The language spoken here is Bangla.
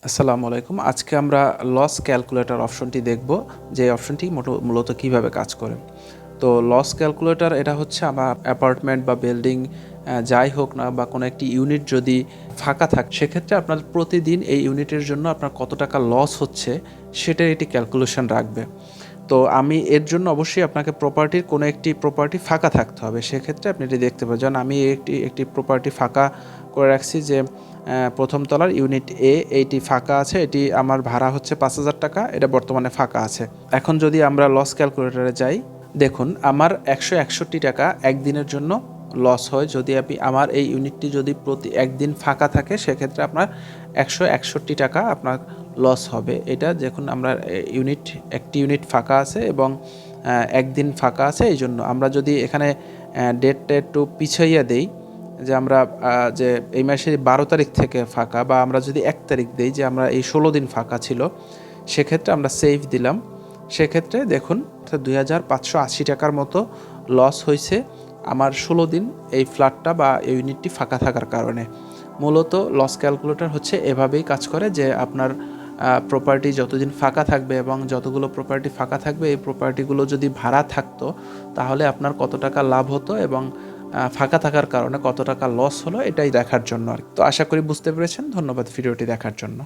আসসালামু আলাইকুম। আজকে আমরা লস ক্যালকুলেটর অপশনটি দেখব, যে অপশনটি মূলত কিভাবে কাজ করে। তো লস ক্যালকুলেটর এটা হচ্ছে আমার অ্যাপার্টমেন্ট বা বিল্ডিং যাই হোক না, বা কোনো একটি ইউনিট যদি ফাঁকা থাকে, সেক্ষেত্রে আপনার প্রতিদিন এই ইউনিটের জন্য আপনার কত টাকা লস হচ্ছে সেটার এটি ক্যালকুলেশন রাখবে। তো আমি এর জন্য অবশ্যই আপনাকে প্রপার্টির কোনো একটি প্রপার্টি ফাঁকা থাকতে হবে। সেক্ষেত্রে আপনি এটি দেখতে পাবেন, যেমন আমি একটি প্রপার্টি ফাঁকা করে রাখছি, যে প্রথম তলার ইউনিট এ, এইটি ফাঁকা আছে। এটি আমার ভাড়া হচ্ছে ৫,০০০ টাকা, এটা বর্তমানে ফাঁকা আছে। এখন যদি আমরা লস ক্যালকুলেটরে যাই, দেখুন আমার ১৬১ টাকা একদিনের জন্য লস হয়। যদি আমার এই ইউনিটটি যদি প্রতি একদিন ফাঁকা থাকে, সেক্ষেত্রে আপনার ১৬১ টাকা আপনার লস হবে। এটা যখন আমরা একটি ইউনিট ফাঁকা আছে এবং একদিন ফাঁকা আছে, এই জন্য আমরা যদি এখানে ডেটটা একটু পিছাইয়া দেই, যে আমরা যে এই মাসের ১২ তারিখ থেকে ফাঁকা, বা আমরা যদি ১ তারিখ দেই যে আমরা এই ১৬ দিন ফাঁকা ছিল, সেক্ষেত্রে আমরা সেভ দিলাম। সেক্ষেত্রে দেখুন ২,৫৮০ টাকার মতো লস হয়েছে আমার ১৬ দিন এই ফ্ল্যাটটা বা ইউনিটটি ফাঁকা থাকার কারণে। মূলত লস ক্যালকুলেটর হচ্ছে এভাবেই কাজ করে, যে আপনার প্রপার্টি যতদিন ফাঁকা থাকবে এবং যতগুলো প্রপার্টি ফাঁকা থাকবে, এই প্রপার্টিগুলো যদি ভাড়া থাকতো, তাহলে আপনার কত টাকা লাভ হতো এবং ফাঁকা থাকার কারণে কত টাকা লস হলো, এটাই দেখার জন্য আর কি। তো আশা করি বুঝতে পেরেছেন। ধন্যবাদ ভিডিওটি দেখার জন্য।